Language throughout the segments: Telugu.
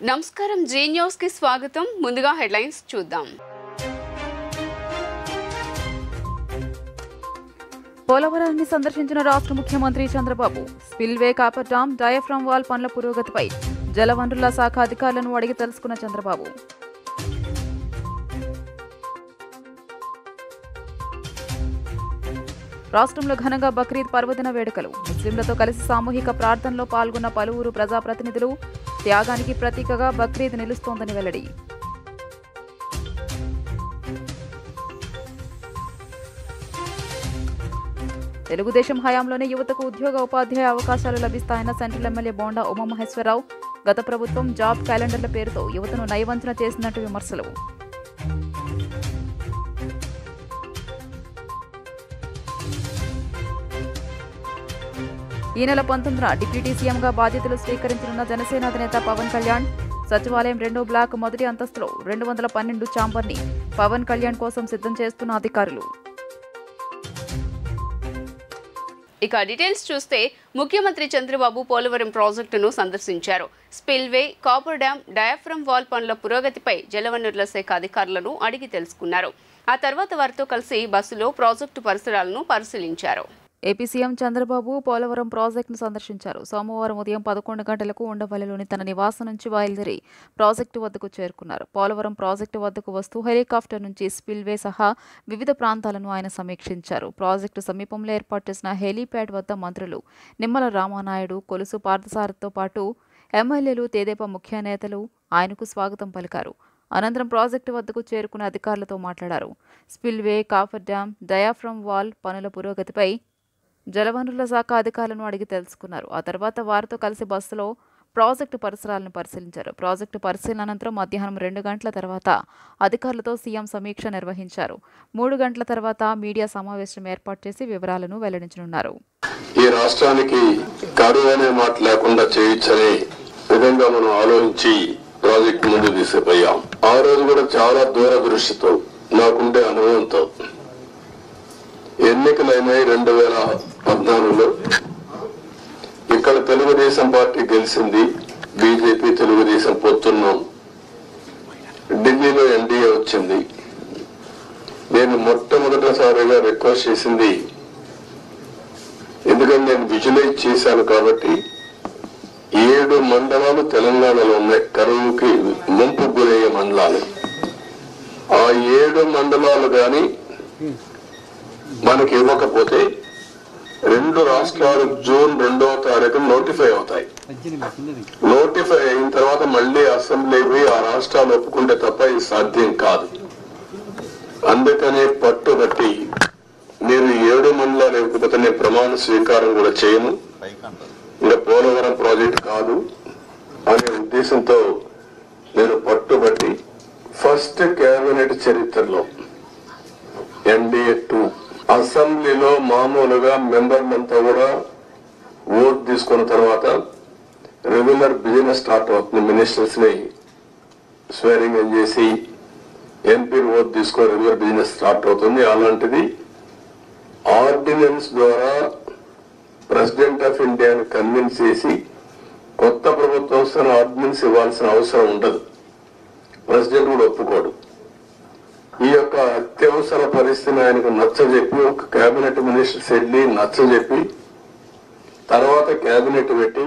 నమస్కారం జీ న్యూస్ కి స్వాగతం. ముందుగా హెడ్లైన్స్ చూద్దాం. పోలవరాన్ని సందర్శించిన రాష్ట్ర ముఖ్యమంత్రి Chandrababu spillway coffer dam diaphragm wall పనుల పురోగతిపై జలవనరుల శాఖ అధికారులను అడిగి తెలుసుకున్న చంద్రబాబు. రాష్ట్రంలో ఘనంగా బక్రీద్ పర్వదిన వేడుకలు. ముస్లింలతో కలిసి సామూహిక ప్రార్థనలో పాల్గొన్న పలువురు ప్రజాప్రతినిధులు. త్యాగానికి ప్రతీకగా బక్రీద్ నిలుస్తోందని వెల్లడి. తెలుగుదేశం హయాంలోనే యువతకు ఉద్యోగ ఉపాధ్యాయ అవకాశాలు లభిస్తాయన్న సెంట్రల్ ఎమ్మెల్యే బోండా ఉమామహేశ్వరరావు. గత ప్రభుత్వం జాబ్ క్యాలెండర్ల పేరుతో యువతను నయవంచన చేసినట్టు విమర్శలు. ఈ నెల 19న డిప్యూటీ సీఎంగా బాధ్యతలు స్వీకరించనున్న జనసేన అధినేత పవన్ కళ్యాణ్. సచివాలయం 2వ బ్లాక్ మొదటి అంతస్తులో 212 ఛాంబర్ని పవన్ కళ్యాణ్ కోసం సిద్ధం చేస్తున్న అధికారులు. ఇక డీటెయిల్స్ చూస్తే ముఖ్యమంత్రి చంద్రబాబు పోలవరం ప్రాజెక్టును సందర్శించారు. Spillway, copper dam, diaphragm wall పనుల పురోగతిపై జలవనరుల శాఖ అధికారులను అడిగి తెలుసుకున్నారు. ఆ తర్వాత వారితో కలిసి బస్సులో ప్రాజెక్టు పరిసరాలను పరిశీలించారు. ఏపీ సీఎం చంద్రబాబు పోలవరం ప్రాజెక్టును సందర్శించారు. సోమవారం ఉదయం 11 గంటలకు ఉండవల్లిలోని తన నివాసం నుంచి బయలుదేరి ప్రాజెక్టు వద్దకు చేరుకున్నారు. పోలవరం ప్రాజెక్టు వద్దకు వస్తూ హెలికాప్టర్ నుంచి స్పిల్వే సహా వివిధ ప్రాంతాలను ఆయన సమీక్షించారు. ప్రాజెక్టు సమీపంలో ఏర్పాటు చేసిన హెలీప్యాడ్ వద్ద మంత్రులు నిమ్మల రామానాయుడు, కొలుసు పార్థసారథితో పాటు ఎమ్మెల్యేలు, తెదేపా ముఖ్య నేతలు ఆయనకు స్వాగతం పలికారు. అనంతరం ప్రాజెక్టు వద్దకు చేరుకున్న అధికారులతో మాట్లాడారు. Spillway, coffer dam, diaphragm wall పనుల పురోగతిపై జలవనరుల శాఖ అధికారులను అడిగి తెలుసుకున్నారు. ఆ తర్వాత వారితో కలిసి బస్సులో ప్రాజెక్టు పరిసరాలను పరిశీలించారు. ప్రాజెక్టు పరిశీలన అనంతరం మధ్యాహ్నం 2 గంటల తర్వాత అధికారులతో సీఎం సమీక్ష నిర్వహించారు. 3 గంటల తర్వాత మీడియా సమావేశం ఏర్పాటు చేసి వివరాలను వెల్లడించనున్నారు. ఈ రాష్ట్రానికి కరువు అనే మాట లేకుండా చేయించనే విధంగా మనం ఆలోచించి ప్రాజెక్టు ముందు తీసుకుపోయాం. ఆ రోజు కూడా చాలా దూరదృష్టితో, నాకుండే అనుభవంతో ఎన్నికలైనాయి 2014లో. ఇక్కడ తెలుగుదేశం పార్టీ గెలిచింది, బీజేపీ తెలుగుదేశం పొత్తున్నాం. ఢిల్లీలో ఎన్డీఏ వచ్చింది. నేను మొట్టమొదటిసారిగా రిక్వెస్ట్ చేసింది, ఎందుకంటే నేను విజువలైజ్ చేశాను కాబట్టి, 7 మండలాలు తెలంగాణలో ఉన్నాయి కరువుకి ముంపు గురయ్యే మండలాలు. ఆ 7 మండలాలు కానీ మనకి ఇవ్వకపోతే 2 రాష్ట్రాలు జూన్ 2వ తారీఖు నోటిఫై అవుతాయి. నోటిఫై అయిన తర్వాత మళ్ళీ అసెంబ్లీకి ఆ రాష్ట్రాలు ఒప్పుకుంటే తప్ప ఇది సాధ్యం కాదు. అందుకనే పట్టుబట్టి మీరు 7 మండలాలు ఇవ్వకపోతే నేను ప్రమాణ స్వీకారం కూడా చేయను, ఇంకా పోలవరం ప్రాజెక్ట్ కాదు అనే ఉద్దేశంతో నేను పట్టుబట్టి ఫస్ట్ కేబినెట్ చరిత్రలో ఎన్డీఏ 2 అసెంబ్లీలో మామూలుగా మెంబర్లంతా కూడా ఓట్ తీసుకున్న తర్వాత రెగ్యులర్ బిజినెస్ స్టార్ట్ అవుతుంది. మినిస్టర్స్ ని స్వేరింగ్ ఇన్ చేసి ఎంపీ ఓట్ తీసుకొని రెగ్యులర్ బిజినెస్ స్టార్ట్ అవుతుంది. అలాంటిది ఆర్డినెన్స్ ద్వారా ప్రెసిడెంట్ ఆఫ్ ఇండియాని కన్విన్స్ చేసి కొత్త ప్రభుత్వం వస్తున్న ఆర్డినెన్స్ ఇవ్వాల్సిన అవసరం ఉండదు. ప్రెసిడెంట్ కూడా ఒప్పుకోడు. ఈ యొక్క అత్యవసర పరిస్థితిని ఆయనకు నచ్చజెప్పి ఒక కేబినెట్ మినిస్టర్స్ వెళ్ళి నచ్చజెప్పి తర్వాత కేబినెట్ పెట్టి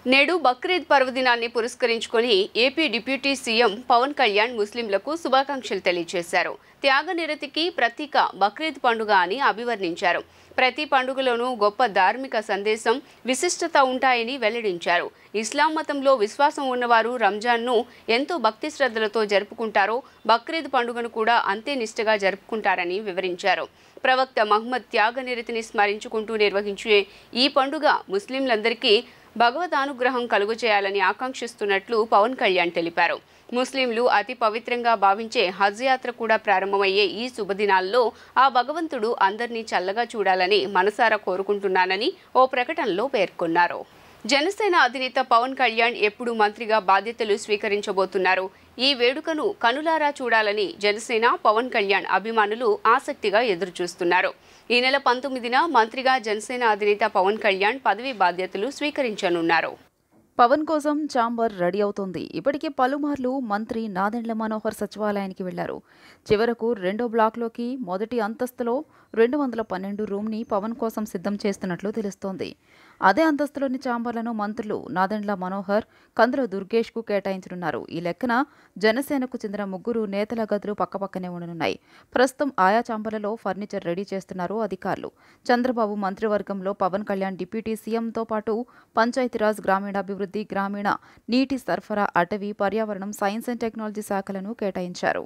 నేడు బక్రీద్ పర్వదినాన్ని పురస్కరించుకొని AP deputy CM Pawan Kalyan ముస్లింలకు శుభాకాంక్షలు తెలియజేశారు. త్యాగనిరతికి ప్రతీక బక్రీద్ పండుగ అని అభివర్ణించారు. ప్రతి పండుగలోనూ గొప్ప ధార్మిక సందేశం, విశిష్టత ఉంటాయని వెల్లడించారు. ఇస్లాం మతంలో విశ్వాసం ఉన్నవారు రంజాన్ను ఎంతో భక్తి శ్రద్ధలతో జరుపుకుంటారో బక్రీద్ పండుగను కూడా అంతే నిష్ఠగా జరుపుకుంటారని వివరించారు. ప్రవక్త మహమ్మద్ త్యాగనిరతిని స్మరించుకుంటూ నిర్వహించే ఈ పండుగ ముస్లింలందరికీ భగవదానుగ్రహం కలుగజేయాలని ఆకాంక్షిస్తున్నట్లు పవన్ కళ్యాణ్ తెలిపారు. ముస్లింలు అతి పవిత్రంగా భావించే హజ్ యాత్ర కూడా ప్రారంభమయ్యే ఈ శుభదినాల్లో ఆ భగవంతుడు అందరినీ చల్లగా చూడాలని మనసారా కోరుకుంటున్నానని ఓ ప్రకటనలో పేర్కొన్నారు. జనసేన అధినేత పవన్ కళ్యాణ్ ఎప్పుడు మంత్రిగా బాధ్యతలు స్వీకరించబోతున్నారు? ఈ వేడుకను కనులారా చూడాలని జనసేన, పవన్ కళ్యాణ్ అభిమానులు ఆసక్తిగా ఎదురుచూస్తున్నారు. ఈ నెల 19న మంత్రిగా జనసేన అధినేత పవన్ కళ్యాణ్ పదవి బాధ్యతలు స్వీకరించనున్నారు. పవన్ కోసం ఛాంబర్ రెడీ అవుతోంది. ఇప్పటికే పలుమార్లు మంత్రి నాదెండ్ల మనోహర్ సచివాలయానికి వెళ్లారు. చివరకు రెండో బ్లాక్లోకి మొదటి అంతస్తులో 212 రూమ్ని పవన్ కోసం సిద్ధం చేస్తున్నట్లు తెలుస్తోంది. అదే అంతస్తులోని ఛాంబర్లను మంత్రులు నాదెండ్ల మనోహర్, కందుల దుర్గేష్కు కేటాయించనున్నారు. ఈ లెక్కన జనసేనకు చెందిన 3 నేతల గదులు పక్కపక్కనే ఉండనున్నాయి. ప్రస్తుతం ఆయా ఛాంబర్లలో ఫర్నిచర్ రెడీ చేస్తున్నారు అధికారులు. చంద్రబాబు మంత్రివర్గంలో పవన్ కళ్యాణ్ డిప్యూటీ సీఎంతో పాటు పంచాయతీరాజ్, గ్రామీణాభివృద్ధి, గ్రామీణ నీటి సరఫరా, అటవీ, పర్యావరణం, సైన్స్ అండ్ టెక్నాలజీ శాఖలను కేటాయించారు.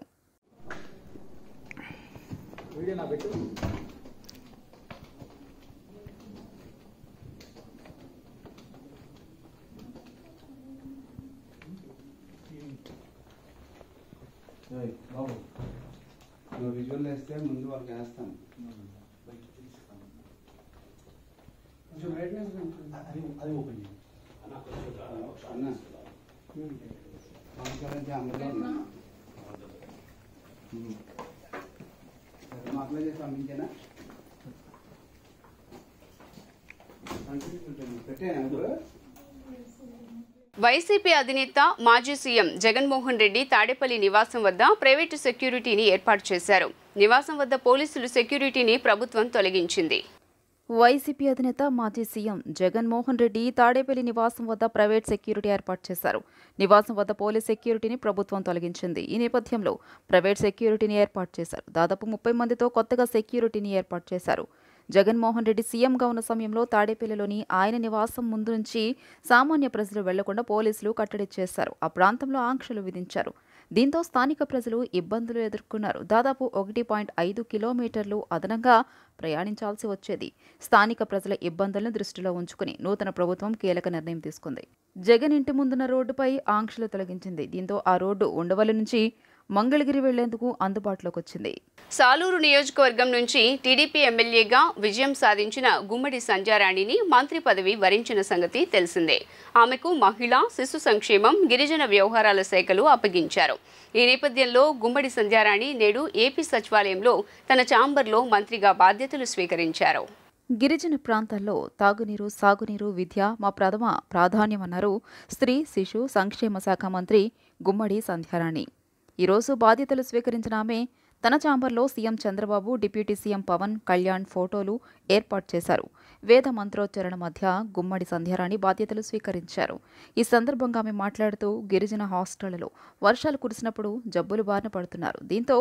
విజువల్ వేస్తే ముందు వాళ్ళకి వేస్తాను. అది ఓపెన్ అప్లై చేసి పంపించేనా పెట్టాను. వైసీపీ అధినేత మాజీ సీఎం జగన్మోహన్ రెడ్డి తాడేపల్లి నివాసం వద్ద ప్రైవేటు సెక్యూరిటీని ఏర్పాటు చేశారు. నివాసం వద్ద పోలీసులు సెక్యూరిటీని ప్రభుత్వం తొలగించింది. వైసీపీ అధినేత మాజీ సీఎం జగన్మోహన్ రెడ్డి తాడేపల్లి నివాసం వద్ద ప్రైవేట్ సెక్యూరిటీ ఏర్పాటు చేశారు. నివాసం వద్ద పోలీస్ సెక్యూరిటీని ప్రభుత్వం తొలగించింది. ఈ నేపథ్యంలో ప్రైవేట్ సెక్యూరిటీని ఏర్పాటు చేశారు. దాదాపు 30 మందితో కొత్తగా సెక్యూరిటీని ఏర్పాటు చేశారు. జగన్మోహన్ రెడ్డి సీఎంగా ఉన్న సమయంలో తాడేపల్లిలోని ఆయన నివాసం ముందు నుంచి సామాన్య ప్రజలు వెళ్లకుండా పోలీసులు కట్టడి చేశారు. ఆ ప్రాంతంలో ఆంక్షలు విధించారు. దీంతో స్థానిక ప్రజలు ఇబ్బందులు ఎదుర్కొన్నారు. దాదాపు 1.5 కిలోమీటర్లు అదనంగా ప్రయాణించాల్సి వచ్చేది. స్థానిక ప్రజల ఇబ్బందులను దృష్టిలో ఉంచుకుని నూతన ప్రభుత్వం కీలక నిర్ణయం తీసుకుంది. జగన్ ఇంటి ముందున్న రోడ్డుపై ఆంక్షలు తొలగించింది. దీంతో ఆ రోడ్డు ఉండవల్లి నుంచి మంగళగిరి వెళ్లేందుకు అందుబాటులోకి వచ్చింది. సాలూరు నియోజకవర్గం నుంచి టీడీపీ ఎమ్మెల్యేగా విజయం సాధించిన గుమ్మడి సంధ్యారాణిని మంత్రి పదవి వరించిన సంగతి తెలిసిందే. ఆమెకు మహిళా, శిశు సంక్షేమం, గిరిజన వ్యవహారాల శాఖలు అప్పగించారు. ఈ నేపథ్యంలో గుమ్మడి సంధ్యారాణి నేడు ఏపీ సచివాలయంలో తన ఛాంబర్లో మంత్రిగా బాధ్యతలు స్వీకరించారు. గిరిజన ప్రాంతాల్లో తాగునీరు, సాగునీరు, విద్య మా ప్రథమ ప్రాధాన్యమన్నారు స్త్రీ శిశు సంక్షేమ శాఖ మంత్రి గుమ్మడి సంధ్యారాణి. ఈరోజు బాధ్యతలు స్వీకరించిన ఆమె తన ఛాంబర్లో CM Chandrababu, deputy CM Pawan Kalyan ఫోటోలు ఏర్పాటు చేశారు. వేద మంత్రోచ్చరణ మధ్య గుమ్మడి సంధ్యారాణి బాధ్యతలు స్వీకరించారు. ఈ సందర్భంగా ఆమె మాట్లాడుతూ గిరిజన హాస్టళ్లలో వర్షాలు కురిసినప్పుడు జబ్బులు బారిన పడుతున్నారు. దీంతో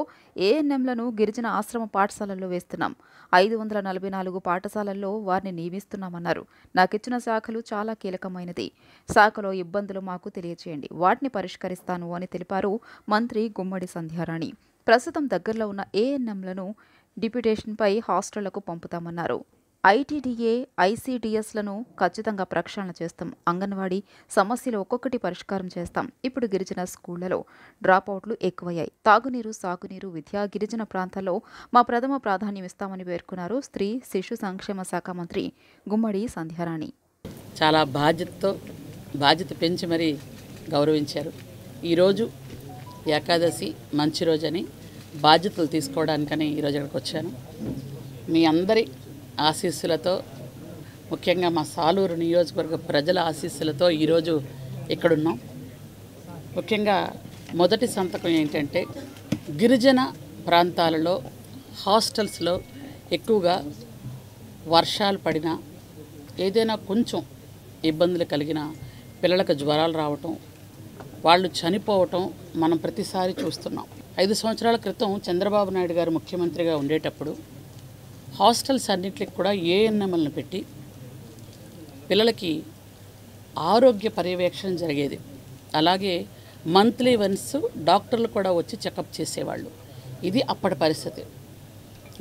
ఏఎన్ఎంలను గిరిజన ఆశ్రమ పాఠశాలల్లో వేస్తున్నాం. 544 పాఠశాలల్లో వారిని నియమిస్తున్నామన్నారు. నాకిచ్చిన శాఖలు చాలా కీలకమైనది. శాఖలో ఇబ్బందులు మాకు తెలియచేయండి, వాటిని పరిష్కరిస్తాను అని తెలిపారు మంత్రి గుమ్మడి సంధ్యారాణి. ప్రస్తుతం దగ్గరలో ఉన్న ఏఎన్ఎంలను డిప్యూటేషన్పై హాస్టళ్లకు పంపుతామన్నారు. ఐటీడీఏ, ఐసీడీఎస్లను ఖచ్చితంగా ప్రక్షాళన చేస్తాం. అంగన్వాడీ సమస్యలు ఒక్కొక్కటి పరిష్కారం చేస్తాం. ఇప్పుడు గిరిజన స్కూళ్లలో డ్రాపౌట్లు ఎక్కువయ్యాయి. తాగునీరు, సాగునీరు, విద్య గిరిజన ప్రాంతాల్లో మా ప్రథమ ప్రాధాన్యం ఇస్తామని పేర్కొన్నారు స్త్రీ శిశు సంక్షేమ శాఖ మంత్రి గుమ్మడి సంధ్యారాణి. చాలా బాధ్యత పెంచి మరీ గౌరవించారు. ఈరోజు ఏకాదశి మంచి రోజని బాధ్యతలు తీసుకోవడానికని ఈరోజు ఇక్కడికి వచ్చాను. మీ అందరి ఆశీస్సులతో, ముఖ్యంగా మా సాలూరు నియోజకవర్గ ప్రజల ఆశీస్సులతో ఈరోజు ఇక్కడున్నాం. ముఖ్యంగా మొదటి సంతకం ఏంటంటే గిరిజన ప్రాంతాలలో హాస్టల్స్లో ఎక్కువగా వర్షాలు పడినా, ఏదైనా కొంచెం ఇబ్బందులు కలిగిన పిల్లలకు జ్వరాలు రావటం, వాళ్ళు చనిపోవటం మనం ప్రతిసారి చూస్తున్నాం. 5 సంవత్సరాల క్రితం చంద్రబాబు నాయుడు గారు ముఖ్యమంత్రిగా ఉండేటప్పుడు హాస్టల్స్ అన్నింటికి కూడా ఏఎన్ఎంలను పెట్టి పిల్లలకి ఆరోగ్య పర్యవేక్షణ జరిగేది. అలాగే మంత్లీ వన్స్ డాక్టర్లు కూడా వచ్చి చెకప్ చేసేవాళ్ళు. ఇది అప్పటి పరిస్థితి.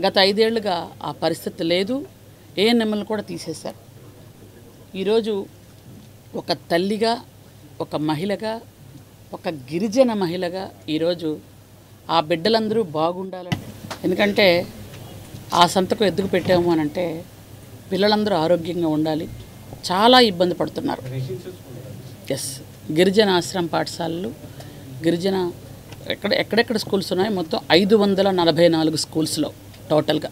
గత 5 ఏళ్లుగా ఆ పరిస్థితి లేదు. ఏఎన్ఎంలను కూడా తీసేశారు. ఈరోజు ఒక తల్లిగా, ఒక మహిళగా, ఒక గిరిజన మహిళగా ఈరోజు ఆ బిడ్డలందరూ బాగుండాలంటే, ఎందుకంటే ఆ సంతకం ఎందుకు పెట్టాము అని అంటే పిల్లలందరూ ఆరోగ్యంగా ఉండాలి. చాలా ఇబ్బంది పడుతున్నారు. గిరిజన ఆశ్రమ పాఠశాలలు, గిరిజన ఎక్కడెక్కడ స్కూల్స్ ఉన్నాయి, మొత్తం 544 స్కూల్స్లో టోటల్గా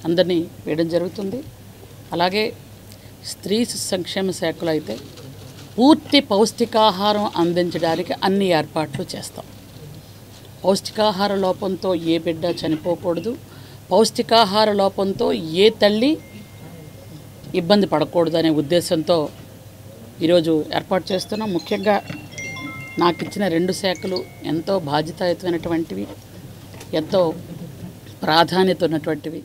అందరినీ వేయడం జరుగుతుంది. అలాగే స్త్రీ సంక్షేమ శాఖలో అయితే పూర్తి పౌష్టికాహారం అందించడానికి అన్ని ఏర్పాట్లు చేస్తాం. పౌష్టికాహార లోపంతో ఏ బిడ్డ చనిపోకూడదు, పౌష్టికాహార లోపంతో ఏ తల్లి ఇబ్బంది పడకూడదు అనే ఉద్దేశంతో ఈరోజు ఏర్పాటు చేస్తున్నాం. ముఖ్యంగా నాకు ఇచ్చిన 2 శాఖలు ఎంతో బాధ్యతాయుతమైనటువంటివి, ఎంతో ప్రాధాన్యత ఉన్నటువంటివి.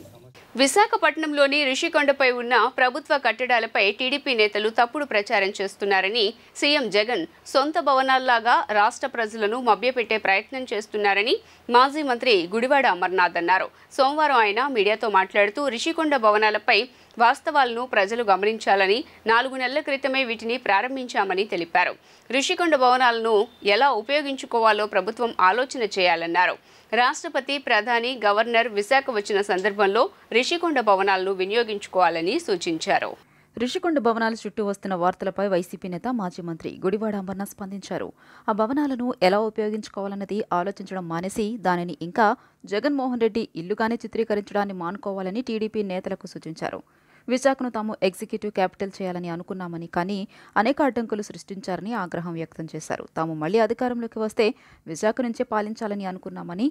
విశాఖపట్నంలోని రిషికొండపై ఉన్న ప్రభుత్వ కట్టడాలపై టీడీపీ నేతలు తప్పుడు ప్రచారం చేస్తున్నారని సీఎం జగన్ సొంత భవనాల్లాగా రాష్ట్ర ప్రజలను మభ్యపెట్టే ప్రయత్నం చేస్తున్నారని మాజీ మంత్రి గుడివాడ అమర్నాథ్ అన్నారు. సోమవారం ఆయన మీడియాతో మాట్లాడుతూ రిషికొండ భవనాలపై వాస్తవాలను ప్రజలు గమనించాలని 4 నెలల క్రితమే వీటిని ప్రారంభించామని తెలిపారు. రిషికొండ భవనాలను ఎలా ఉపయోగించుకోవాలో ప్రభుత్వం ఆలోచన చేయాలన్నారు. రాష్ట్రపతి, ప్రధాని, గవర్నర్ విశాఖ వచ్చిన సందర్భంలో రిషికొండ భవనాలను వినియోగించుకోవాలని సూచించారు. రిషికొండ భవనాల చుట్టూ వస్తున్న వార్తలపై వైసీపీ నేత మాజీ మంత్రి గుడివాడ అమర్నాథ్ స్పందించారు. ఆ భవనాలను ఎలా ఉపయోగించుకోవాలన్నది ఆలోచించడం మానేసి దానిని ఇంకా జగన్మోహన్ రెడ్డి ఇల్లుగానే చిత్రీకరించడాన్ని మానుకోవాలని టీడీపీ నేతలకు సూచించారు. విశాఖను తాము ఎగ్జిక్యూటివ్ క్యాపిటల్ చేయాలని అనుకున్నామని, కానీ అనేక అడ్డంకులు సృష్టించారని ఆగ్రహం వ్యక్తం చేశారు. తాము మళ్లీ అధికారంలోకి వస్తే విశాఖ నుంచే పాలించాలని అనుకున్నామని,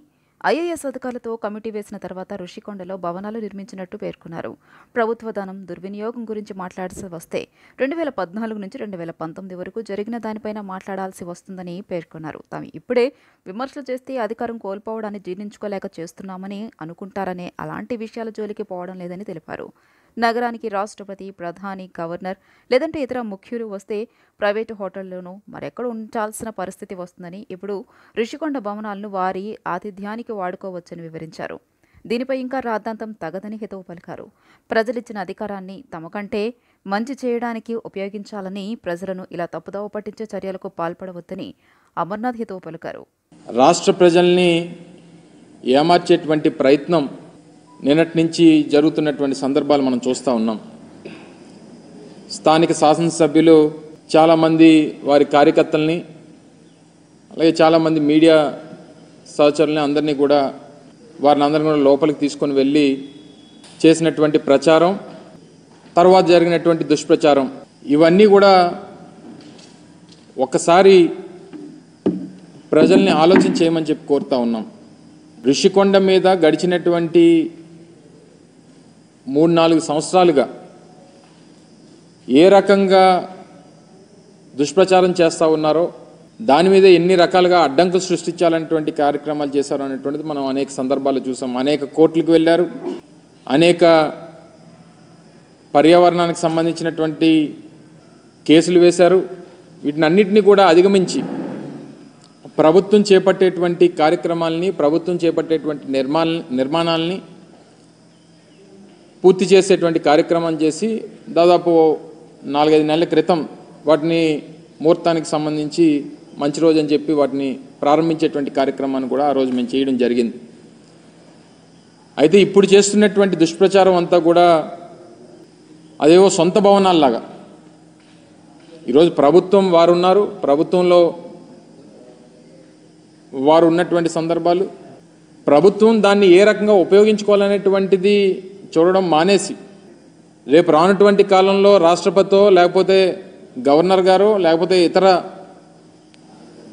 ఐఏఎస్ అధికారులతో కమిటీ వేసిన తర్వాత రుషికొండలో భవనాలు నిర్మించినట్టు పేర్కొన్నారు. ప్రభుత్వ ధనం దుర్వినియోగం గురించి మాట్లాడాల్సి వస్తే 2014 నుంచి 2019 వరకు జరిగిన దానిపైన మాట్లాడాల్సి వస్తుందని పేర్కొన్నారు. తాము ఇప్పుడే విమర్శలు చేస్తే అధికారం కోల్పోవడాన్ని జీర్ణించుకోలేక చేస్తున్నామని అనుకుంటారనే అలాంటి విషయాల జోలికి పోవడం లేదని తెలిపారు. నగరానికి రాష్ట్రపతి, ప్రధాని, గవర్నర్ లేదంటే ఇతర ముఖ్యులు వస్తే ప్రైవేటు హోటళ్లను మరెక్కడ ఉంచాల్సిన పరిస్థితి వస్తుందని, ఇప్పుడు రిషికొండ భవనాలను వారి ఆతిథ్యానికి వాడుకోవచ్చని వివరించారు. దీనిపై ఇంకా రాద్ధాంతం తగదని హితవు పలికారు. ప్రజలిచ్చిన అధికారాన్ని తమకంటే మంచి చేయడానికి ఉపయోగించాలని, ప్రజలను ఇలా తప్పుదోవ పట్టించే చర్యలకు పాల్పడవద్దని అమర్నాథ్ హితవు పలికారు. రాష్ట్ర ప్రజల్ని ఏమార్చేటువంటి ప్రయత్నం నిన్నటి నుంచి జరుగుతున్నటువంటి సందర్భాలు మనం చూస్తూ ఉన్నాం. స్థానిక శాసనసభ్యులు చాలామంది వారి కార్యకర్తల్ని, అలాగే చాలామంది మీడియా సహచరుల్ని అందరినీ కూడా వారిని కూడా లోపలికి తీసుకొని వెళ్ళి చేసినటువంటి ప్రచారం, తర్వాత జరిగినటువంటి దుష్ప్రచారం, ఇవన్నీ కూడా ఒకసారి ప్రజల్ని ఆలోచన చేయమని చెప్పి కోరుతా ఉన్నాం. రిషికొండ మీద గడిచినటువంటి 3-4 సంవత్సరాలుగా ఏ రకంగా దుష్ప్రచారం చేస్తూ ఉన్నారో, దాని మీద ఎన్ని రకాలుగా అడ్డంకులు సృష్టించాలనేటువంటి కార్యక్రమాలు చేశారు అనేటువంటిది మనం అనేక సందర్భాలు చూసాం. అనేక కోర్టులకు వెళ్ళారు, అనేక పర్యావరణానికి సంబంధించినటువంటి కేసులు వేశారు. వీటిని అన్నిటినీ కూడా అధిగమించి ప్రభుత్వం చేపట్టేటువంటి కార్యక్రమాలని, ప్రభుత్వం చేపట్టేటువంటి నిర్మాణాలని పూర్తి చేసేటువంటి కార్యక్రమం చేసి దాదాపు 4-5 నెలల క్రితం వాటిని ముహూర్తానికి సంబంధించి మంచి రోజు అని చెప్పి వాటిని ప్రారంభించేటువంటి కార్యక్రమాన్ని కూడా ఆ రోజు మేము చేయడం జరిగింది. అయితే ఇప్పుడు చేస్తున్నటువంటి దుష్ప్రచారం అంతా కూడా అదేవో సొంత భవనాల్లాగా, ఈరోజు ప్రభుత్వం వారు ఉన్నారు, ప్రభుత్వంలో వారు ఉన్నటువంటి సందర్భాలు, ప్రభుత్వం దాన్ని ఏ రకంగా ఉపయోగించుకోవాలనేటువంటిది చూడడం మానేసి, రేపు రానటువంటి కాలంలో రాష్ట్రపతితో లేకపోతే గవర్నర్ గారో లేకపోతే ఇతర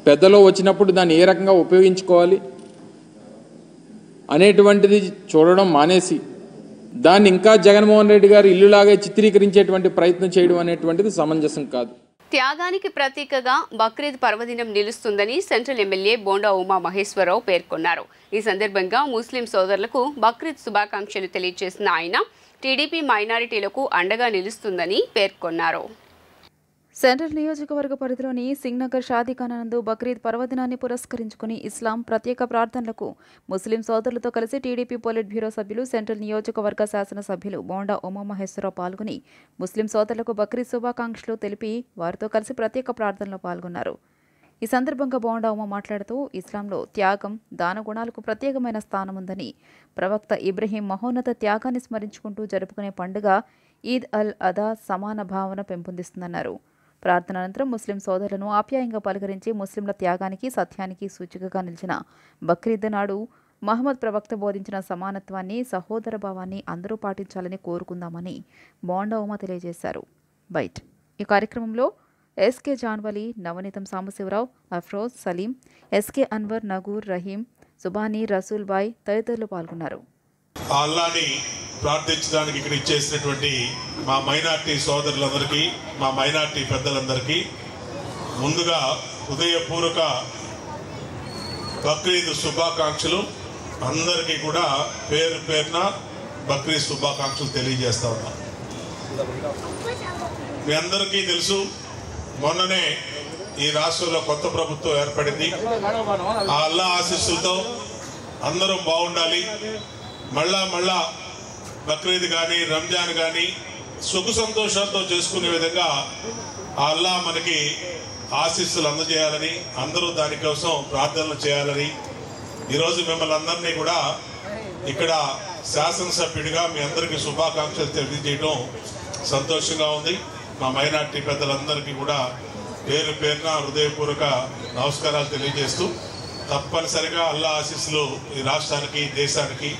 పెద్దలో వచ్చినప్పుడు దాన్ని ఏ రకంగా ఉపయోగించుకోవాలి అనేటువంటిది చూడడం మానేసి, దాన్ని ఇంకా జగన్మోహన్ రెడ్డి గారు ఇల్లులాగే చిత్రీకరించేటువంటి ప్రయత్నం చేయడం అనేటువంటిది సమంజసం కాదు. త్యాగానికి ప్రతీకగా బక్రీద్ పర్వదినం నిలుస్తుందని సెంట్రల్ ఎమ్మెల్యే బోండా ఉమా మహేశ్వరరావు పేర్కొన్నారు. ఈ సందర్భంగా ముస్లిం సోదరులకు బక్రీద్ శుభాకాంక్షలు తెలియజేసిన ఆయన టీడీపీ మైనారిటీలకు అండగా నిలుస్తుందని పేర్కొన్నారు. సెంట్రల్ నియోజకవర్గ పరిధిలోని సింగ్నగర్ షాదీఖానా నందు బక్రీద్ పర్వదినాన్ని పురస్కరించుకుని ఇస్లాం ప్రత్యేక ప్రార్థనలకు ముస్లిం సోదరులతో కలిసి టీడీపీ పొలిట్ బ్యూరో సభ్యులు, సెంట్రల్ నియోజకవర్గ శాసనసభ్యులు బోండా ఉమామహేశ్వరరావు పాల్గొని ముస్లిం సోదరులకు బక్రీద్ శుభాకాంక్షలు తెలిపి వారితో కలిసి ప్రత్యేక ప్రార్థనలో పాల్గొన్నారు. ఈ సందర్భంగా బోండా ఉమా మాట్లాడుతూ ఇస్లాంలో త్యాగం, దాన గుణాలకు ప్రత్యేకమైన స్థానం ఉందని, ప్రవక్త ఇబ్రహీం మహోన్నత త్యాగాన్ని స్మరించుకుంటూ జరుపుకునే పండుగ ఈద్ అల్ అదా సమాన భావన పెంపొందిస్తుందన్నారు. ప్రార్థన అనంతరం ముస్లిం సోదరులను ఆప్యాయంగా పలకరించి ముస్లింల త్యాగానికి, సత్యానికి సూచికగా నిలిచిన బక్రీద్ నాడు మహమ్మద్ ప్రవక్త బోధించిన సమానత్వాన్ని, సహోదర భావాన్ని అందరూ పాటించాలని కోరుకుందామని బోండా ఉమా తెలియజేశారు. బైట్ ఈ కార్యక్రమంలో ఎస్కే జాన్వలి, నవనీతం సాంబశివరావు, అఫ్రోజ్, సలీం, ఎస్కే అన్వర్, నగూర్, రహీం, సుబానీ, రసూల్ బాయ్ తదితరులు పాల్గొన్నారు. అల్లాని ప్రార్థించడానికి ఇక్కడ ఇచ్చేసినటువంటి మా మైనార్టీ సోదరులందరికీ, మా మైనార్టీ పెద్దలందరికీ ముందుగా హృదయపూర్వక బక్రీద్ శుభాకాంక్షలు. అందరికీ కూడా పేరు పేరున బక్రీద్ శుభాకాంక్షలు తెలియజేస్తా ఉన్నా. మీ అందరికీ తెలుసు, మొన్ననే ఈ రాష్ట్రంలో కొత్త ప్రభుత్వం ఏర్పడింది. ఆ అల్లా ఆశీస్సులతో అందరం బాగుండాలి. మళ్ళా బక్రీద్ కానీ రంజాన్ కానీ సుఖ సంతోషాలతో చేసుకునే విధంగా ఆ అల్లా మనకి ఆశీస్సులు అందజేయాలని, అందరూ దానికోసం ప్రార్థనలు చేయాలని ఈరోజు మిమ్మల్ని అందరినీ కూడా ఇక్కడ శాసనసభ్యుడిగా మీ అందరికీ శుభాకాంక్షలు తెలియజేయడం సంతోషంగా ఉంది. మా మైనార్టీ పెద్దలందరికీ కూడా పేరు పేరున హృదయపూర్వక నమస్కారాలు తెలియజేస్తూ, తప్పనిసరిగా అల్లా ఆశీస్సులు ఈ రాష్ట్రానికి, దేశానికి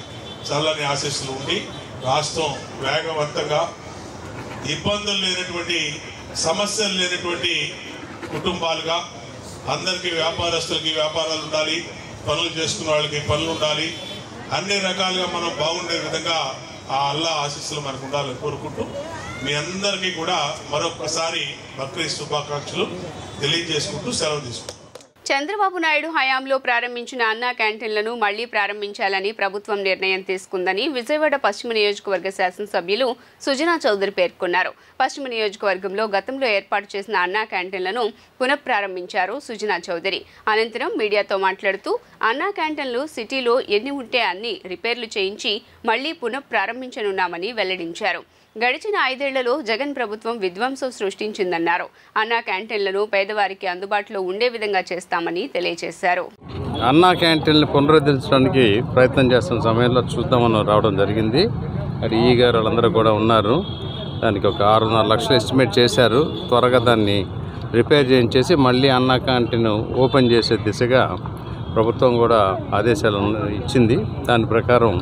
చల్లని ఆశీస్సులు ఉండి రాష్ట్రం వేగవంతంగా ఇబ్బందులు లేనటువంటి, సమస్యలు లేనటువంటి కుటుంబాలుగా, అందరికీ వ్యాపారస్తులకి వ్యాపారాలు ఉండాలి, పనులు చేసుకున్న వాళ్ళకి పనులు ఉండాలి, అన్ని రకాలుగా మనం బాగుండే విధంగా ఆ అల్లా ఆశీస్సులు మనకు ఉండాలని కోరుకుంటూ మీ అందరికీ కూడా మరొకసారి బక్రీద్ శుభాకాంక్షలు తెలియజేసుకుంటూ సెలవు తీసుకుంటాం. చంద్రబాబు నాయుడు హయాంలో ప్రారంభించిన అన్నా క్యాంటీన్లను మళ్లీ ప్రారంభించాలని ప్రభుత్వం నిర్ణయం తీసుకుందని విజయవాడ పశ్చిమ నియోజకవర్గ శాసనసభ్యులు సుజనా చౌదరి పేర్కొన్నారు. పశ్చిమ నియోజకవర్గంలో గతంలో ఏర్పాటు చేసిన అన్నా క్యాంటీన్లను పునఃప్రారంభించారు సుజనా చౌదరి. అనంతరం మీడియాతో మాట్లాడుతూ అన్నా క్యాంటీన్లు సిటీలో ఎన్ని ఉంటే అన్ని రిపేర్లు చేయించి మళ్లీ పునఃప్రారంభించనున్నామని వెల్లడించారు. గడిచిన 5 ఏళ్లలో జగన్ ప్రభుత్వం విధ్వంసం సృష్టించిందన్నారు. అన్నా క్యాంటీన్లను పేదవారికి అందుబాటులో ఉండే విధంగా చేస్తామని తెలియజేశారు. అన్నా క్యాంటీన్లు పునరుద్ధరించడానికి ప్రయత్నం చేస్తున్న సమయంలో చూద్దామని రావడం జరిగింది. అది ఈ గారు వాళ్ళందరూ కూడా ఉన్నారు. దానికి ఒక 6.5 లక్షలు ఎస్టిమేట్ చేశారు. త్వరగా దాన్ని రిపేర్ చేయించేసి మళ్ళీ అన్నా క్యాంటీన్ ఓపెన్ చేసే దిశగా ప్రభుత్వం కూడా ఆదేశాలు ఇచ్చింది. దాని ప్రకారం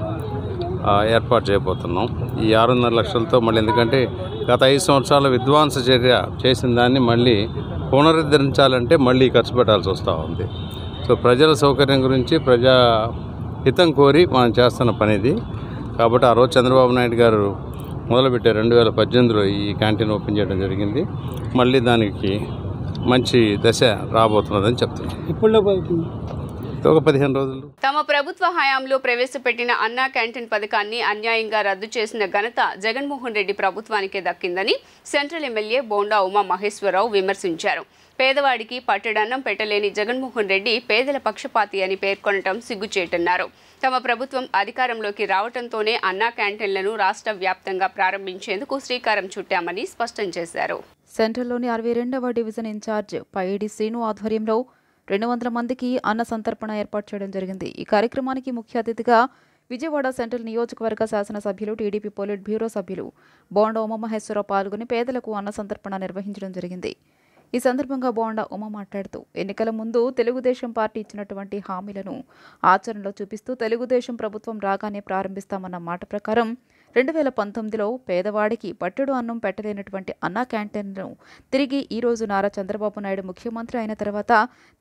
ఏర్పాటు చేయబోతున్నాం. ఈ 6.5 లక్షలతో మళ్ళీ, ఎందుకంటే గత 5 సంవత్సరాల విధ్వంస చర్య చేసిన దాన్ని మళ్ళీ పునరుద్ధరించాలంటే మళ్ళీ ఖర్చు పెట్టాల్సి వస్తూ ఉంది. సో ప్రజల సౌకర్యం గురించి, ప్రజా హితం కోరి మనం చేస్తున్న పనిది. కాబట్టి ఆ రోజు చంద్రబాబు నాయుడు గారు మొదలుపెట్టారు. 2018లో ఈ క్యాంటీన్ ఓపెన్ చేయడం జరిగింది. మళ్ళీ దానికి మంచి దశ రాబోతున్నదని చెప్తున్నాం. ఇప్పుడు ఒక 15 రోజులు. తమ ప్రభుత్వ హయాంలో ప్రవేశపెట్టిన అన్నా క్యాంటీన్ పథకాన్ని అన్యాయంగా రద్దు చేసిన ఘనత జగన్మోహన్ రెడ్డి ప్రభుత్వానికే దక్కిందని సెంట్రల్ ఎమ్మెల్యే బోండా ఉమా మహేశ్వరరావు విమర్శించారు. పేదవాడికి పట్టెడన్నం పెట్టలేని జగన్మోహన్ రెడ్డి పేదల పక్షపాతి అని పేర్కొనడం సిగ్గుచేటన్నారు. తమ ప్రభుత్వం అధికారంలోకి రావడంతోనే అన్నా క్యాంటీన్లను రాష్ట్ర వ్యాప్తంగా ప్రారంభించేందుకు శ్రీకారం చుట్టామని స్పష్టం చేశారు. సెంట్రల్లోని 62వ డివిజన్ ఇన్ఛార్జ్ పైడి శ్రీను ఆధ్వర్యంలో 200 మందికి అన్న సంతర్పణ ఏర్పాటు చేయడం జరిగింది. ఈ కార్యక్రమానికి ముఖ్య అతిథిగా విజయవాడ సెంట్రల్ నియోజకవర్గ శాసనసభ్యులు, టీడీపీ పొలిట్ బ్యూరో సభ్యులు బోండా ఉమామహేశ్వరరావు పాల్గొని పేదలకు అన్న సంతర్పణ నిర్వహించడం జరిగింది. ఈ సందర్భంగా బోండా ఉమ మాట్లాడుతూ ఎన్నికల ముందు తెలుగుదేశం పార్టీ ఇచ్చినటువంటి హామీలను ఆచరణలో చూపిస్తూ తెలుగుదేశం ప్రభుత్వం రాగానే ప్రారంభిస్తామన్న మాట ప్రకారం 2019లో పేదవాడికి పట్టెడు అన్నం పెట్టలేనటువంటి అన్నా క్యాంటీన్ను తిరిగి ఈ రోజు నారా చంద్రబాబు నాయుడు ముఖ్యమంత్రి అయిన తర్వాత